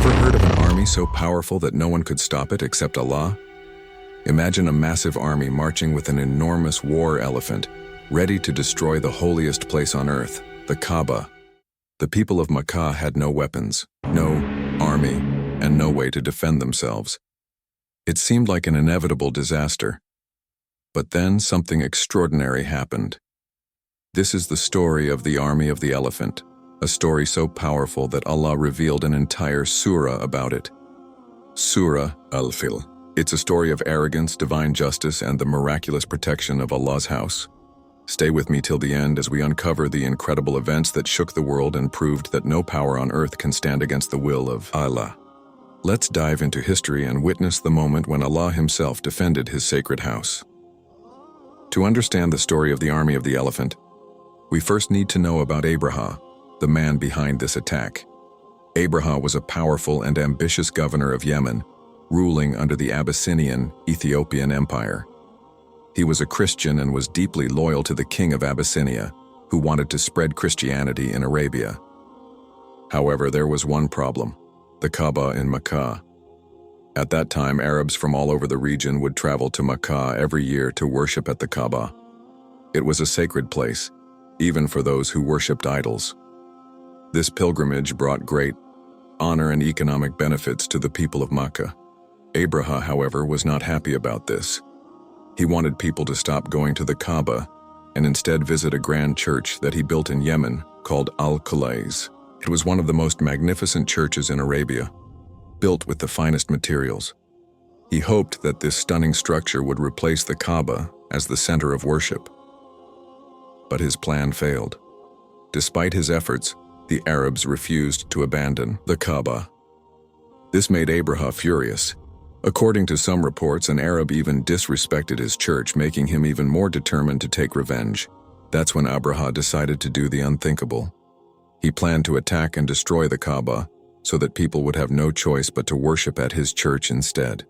Ever heard of an army so powerful that no one could stop it except Allah? Imagine a massive army marching with an enormous war elephant, ready to destroy the holiest place on earth, the Kaaba. The people of Makkah had no weapons, no army, and no way to defend themselves. It seemed like an inevitable disaster. But then something extraordinary happened. This is the story of the army of the elephant, a story so powerful that Allah revealed an entire surah about it. Surah Al-Fil. It's a story of arrogance, divine justice, and the miraculous protection of Allah's house. Stay with me till the end as we uncover the incredible events that shook the world and proved that no power on earth can stand against the will of Allah. Let's dive into history and witness the moment when Allah himself defended his sacred house. To understand the story of the army of the elephant, we first need to know about Abraha, the man behind this attack. Abraha was a powerful and ambitious governor of Yemen, ruling under the Abyssinian Ethiopian Empire. He was a Christian and was deeply loyal to the king of Abyssinia, who wanted to spread Christianity in Arabia. However, there was one problem: the Kaaba in Makkah. At that time, Arabs from all over the region would travel to Makkah every year to worship at the Kaaba. It was a sacred place, even for those who worshipped idols. This pilgrimage brought great honor and economic benefits to the people of Makkah. Abraha, however, was not happy about this. He wanted people to stop going to the Kaaba and instead visit a grand church that he built in Yemen called Al-Qulais. It was one of the most magnificent churches in Arabia, built with the finest materials. He hoped that this stunning structure would replace the Kaaba as the center of worship. But his plan failed. Despite his efforts, the Arabs refused to abandon the Kaaba. This made Abraha furious. According to some reports, an Arab even disrespected his church, making him even more determined to take revenge. That's when Abraha decided to do the unthinkable. He planned to attack and destroy the Kaaba so that people would have no choice but to worship at his church instead.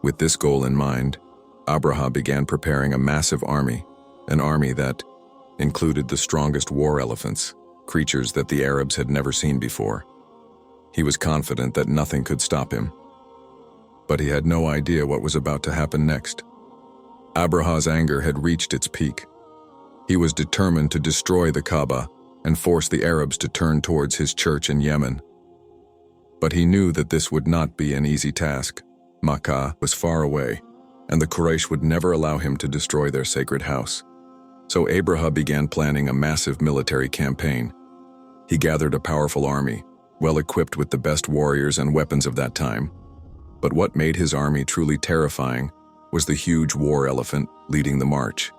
With this goal in mind, Abraha began preparing a massive army, an army that included the strongest war elephants, creatures that the Arabs had never seen before. He was confident that nothing could stop him. But he had no idea what was about to happen next. Abraha's anger had reached its peak. He was determined to destroy the Kaaba and force the Arabs to turn towards his church in Yemen. But he knew that this would not be an easy task. Makkah was far away, and the Quraysh would never allow him to destroy their sacred house. So Abraha began planning a massive military campaign. He gathered a powerful army, well equipped with the best warriors and weapons of that time. But what made his army truly terrifying was the huge war elephant leading the march.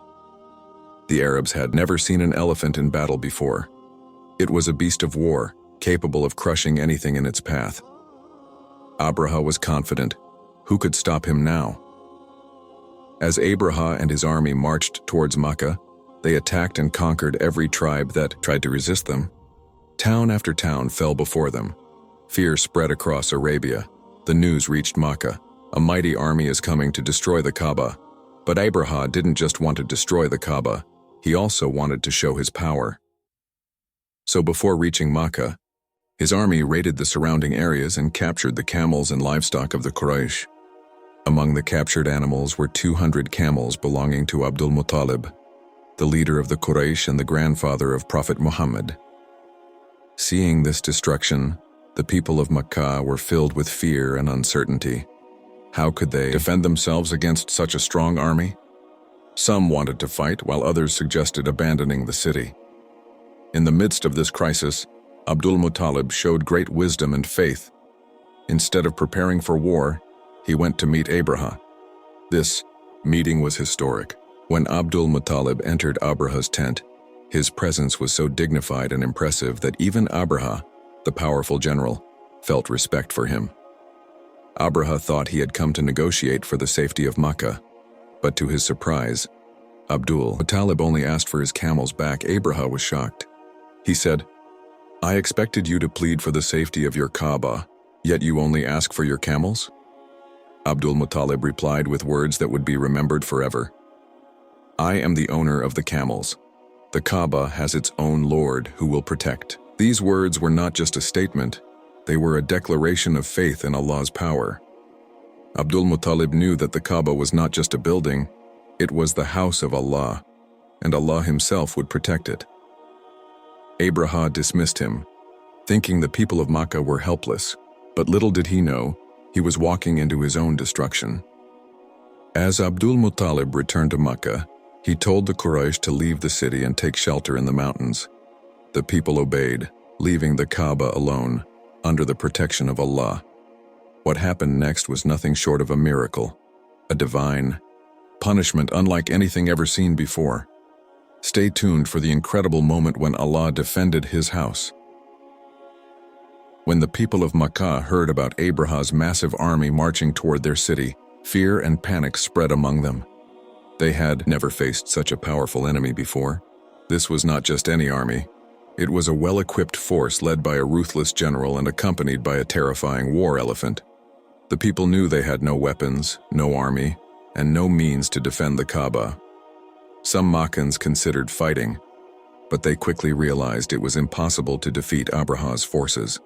The Arabs had never seen an elephant in battle before. It was a beast of war, capable of crushing anything in its path. Abraha was confident. Who could stop him now? As Abraha and his army marched towards Makkah, they attacked and conquered every tribe that tried to resist them. Town after town fell before them. Fear spread across Arabia. The news reached Makkah. A mighty army is coming to destroy the Kaaba. But Abraha didn't just want to destroy the Kaaba, he also wanted to show his power. So before reaching Makkah, his army raided the surrounding areas and captured the camels and livestock of the Quraysh. Among the captured animals were 200 camels belonging to Abdul Muttalib, the leader of the Quraysh and the grandfather of Prophet Muhammad. Seeing this destruction, the people of Makkah were filled with fear and uncertainty. How could they defend themselves against such a strong army? Some wanted to fight, while others suggested abandoning the city. In the midst of this crisis, Abdul Muttalib showed great wisdom and faith. Instead of preparing for war, he went to meet Abraha. This meeting was historic. When Abdul Muttalib entered Abraha's tent, his presence was so dignified and impressive that even Abraha, the powerful general, felt respect for him. Abraha thought he had come to negotiate for the safety of Makkah, but to his surprise, Abdul Muttalib only asked for his camels back. Abraha was shocked. He said, "I expected you to plead for the safety of your Kaaba, yet you only ask for your camels?" Abdul Muttalib replied with words that would be remembered forever. "I am the owner of the camels. The Kaaba has its own Lord who will protect." These words were not just a statement, They were a declaration of faith in Allah's power. Abdul Muttalib knew that the Kaaba was not just a building, it was the house of Allah, and Allah himself would protect it. Abraha dismissed him, thinking the people of Makkah were helpless, but little did he know, he was walking into his own destruction. As Abdul Muttalib returned to Makkah, he told the Quraysh to leave the city and take shelter in the mountains. The people obeyed, leaving the Kaaba alone, under the protection of Allah. What happened next was nothing short of a miracle, a divine punishment unlike anything ever seen before. Stay tuned for the incredible moment when Allah defended his house. When the people of Makkah heard about Abraha's massive army marching toward their city, fear and panic spread among them. They had never faced such a powerful enemy before. This was not just any army. It was a well-equipped force led by a ruthless general and accompanied by a terrifying war elephant. The people knew they had no weapons, no army, and no means to defend the Kaaba. Some Makkans considered fighting, but they quickly realized it was impossible to defeat Abraha's forces.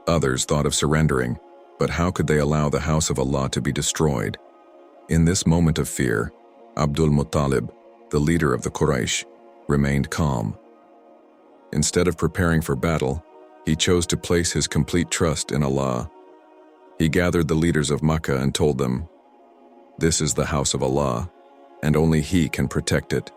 Others thought of surrendering, but how could they allow the house of Allah to be destroyed? In this moment of fear, Abdul Muttalib, the leader of the Quraysh, remained calm. Instead of preparing for battle, he chose to place his complete trust in Allah. He gathered the leaders of Makkah and told them, "This is the house of Allah, and only He can protect it.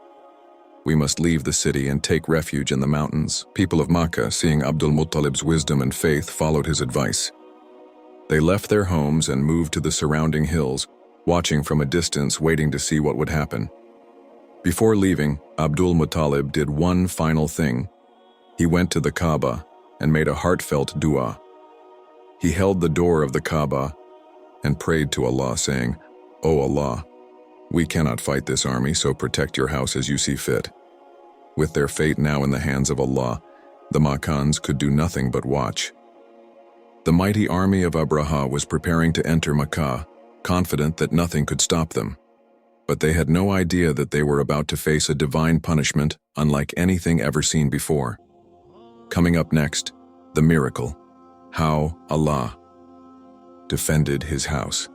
We must leave the city and take refuge in the mountains." People of Makkah, seeing Abdul Muttalib's wisdom and faith, followed his advice. They left their homes and moved to the surrounding hills, watching from a distance, waiting to see what would happen. Before leaving, Abdul Muttalib did one final thing. He went to the Kaaba and made a heartfelt dua. He held the door of the Kaaba and prayed to Allah, saying, "O Allah, we cannot fight this army, so protect your house as you see fit." With their fate now in the hands of Allah, the Makkans could do nothing but watch. The mighty army of Abraha was preparing to enter Makkah, confident that nothing could stop them. But they had no idea that they were about to face a divine punishment unlike anything ever seen before. Coming up next, the miracle. How Allah defended his house.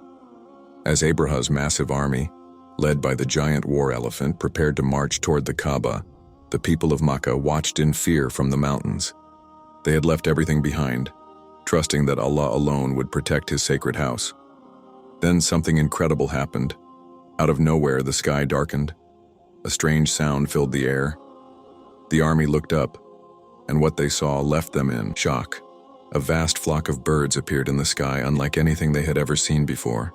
As Abraha's massive army, led by the giant war elephant, prepared to march toward the Kaaba, the people of Makkah watched in fear from the mountains. They had left everything behind, trusting that Allah alone would protect his sacred house. Then something incredible happened. Out of nowhere, the sky darkened. A strange sound filled the air. The army looked up, and what they saw left them in shock. A vast flock of birds appeared in the sky, unlike anything they had ever seen before.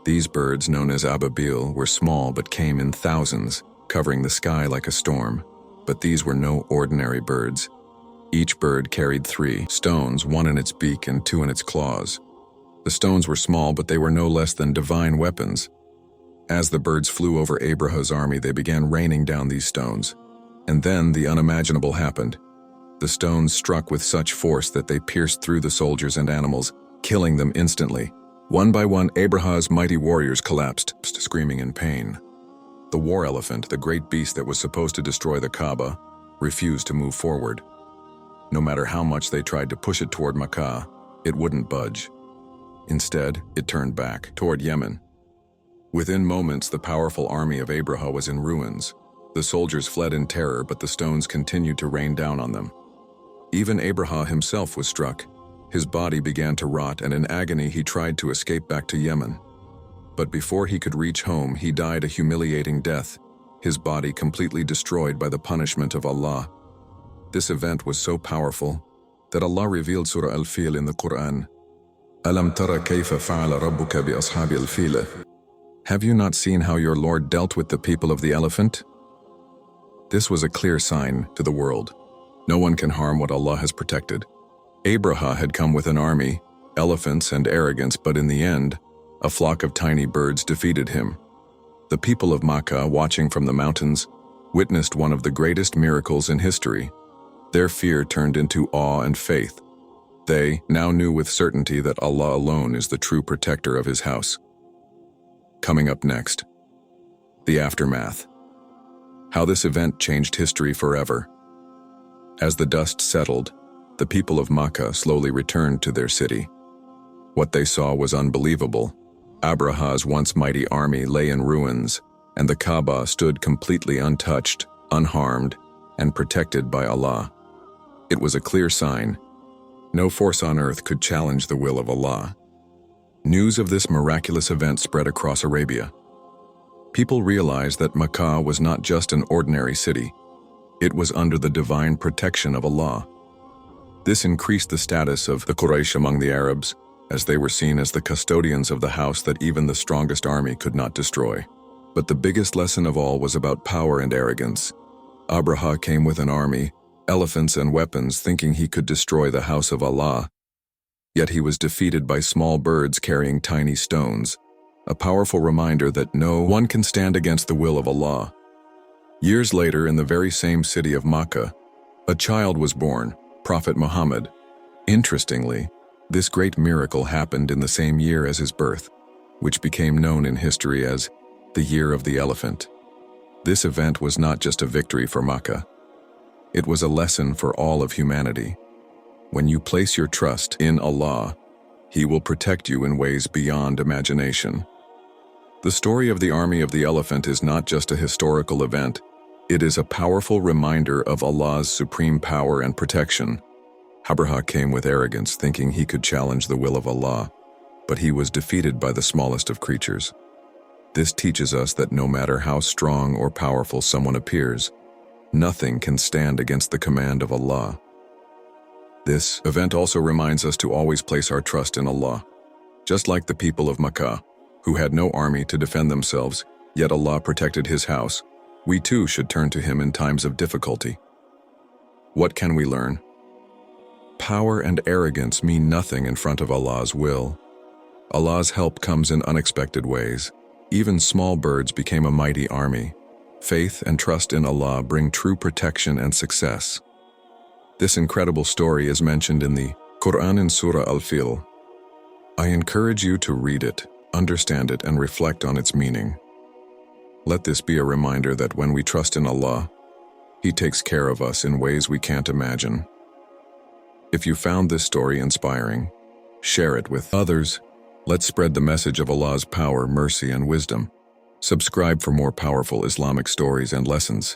These birds, known as ababil, were small but came in thousands, covering the sky like a storm. But these were no ordinary birds. Each bird carried 3 stones, 1 in its beak and 2 in its claws. The stones were small, but they were no less than divine weapons. As the birds flew over Abraha's army, they began raining down these stones. And then the unimaginable happened. The stones struck with such force that they pierced through the soldiers and animals, killing them instantly. One by one, Abraha's mighty warriors collapsed, screaming in pain. The war elephant, the great beast that was supposed to destroy the Kaaba, refused to move forward. No matter how much they tried to push it toward Makkah, it wouldn't budge. Instead, it turned back, toward Yemen. Within moments, the powerful army of Abraha was in ruins. The soldiers fled in terror, but the stones continued to rain down on them. Even Abraha himself was struck. His body began to rot, and in agony he tried to escape back to Yemen. But before he could reach home, he died a humiliating death, his body completely destroyed by the punishment of Allah. This event was so powerful that Allah revealed Surah Al-Fil in the Quran. أَلَمْ تَرَ كَيْفَ فَعَلَ رَبُّكَ بِأَصْحَابِ الْفِيلِ. Have you not seen how your Lord dealt with the people of the elephant? This was a clear sign to the world. No one can harm what Allah has protected. Abraha had come with an army, elephants and arrogance, but in the end, a flock of tiny birds defeated him. The people of Makkah, watching from the mountains, witnessed one of the greatest miracles in history. Their fear turned into awe and faith. They now knew with certainty that Allah alone is the true protector of his house. Coming up next, the aftermath. How this event changed history forever. As the dust settled, the people of Makkah slowly returned to their city. What they saw was unbelievable. Abraha's once mighty army lay in ruins, and the Kaaba stood completely untouched, unharmed, and protected by Allah. It was a clear sign. No force on earth could challenge the will of Allah. News of this miraculous event spread across Arabia. People realized that Makkah was not just an ordinary city. It was under the divine protection of Allah. This increased the status of the Quraysh among the Arabs, as they were seen as the custodians of the house that even the strongest army could not destroy. But the biggest lesson of all was about power and arrogance. Abraha came with an army, elephants and weapons, thinking he could destroy the house of Allah. Yet he was defeated by small birds carrying tiny stones, a powerful reminder that no one can stand against the will of Allah. Years later, in the very same city of Makkah, a child was born, Prophet Muhammad. Interestingly, this great miracle happened in the same year as his birth, which became known in history as the Year of the Elephant. This event was not just a victory for Makkah. It was a lesson for all of humanity. When you place your trust in Allah, He will protect you in ways beyond imagination. The story of the Army of the Elephant is not just a historical event. It is a powerful reminder of Allah's supreme power and protection. Abraha came with arrogance, thinking he could challenge the will of Allah, but he was defeated by the smallest of creatures. This teaches us that no matter how strong or powerful someone appears, nothing can stand against the command of Allah. This event also reminds us to always place our trust in Allah. Just like the people of Makkah, who had no army to defend themselves, yet Allah protected His house, we too should turn to Him in times of difficulty. What can we learn? Power and arrogance mean nothing in front of Allah's will. Allah's help comes in unexpected ways. Even small birds became a mighty army. Faith and trust in Allah bring true protection and success. This incredible story is mentioned in the Quran in Surah Al-Fil. I encourage you to read it, understand it, and reflect on its meaning. Let this be a reminder that when we trust in Allah, He takes care of us in ways we can't imagine. If you found this story inspiring, share it with others. Let's spread the message of Allah's power, mercy, and wisdom. Subscribe for more powerful Islamic stories and lessons.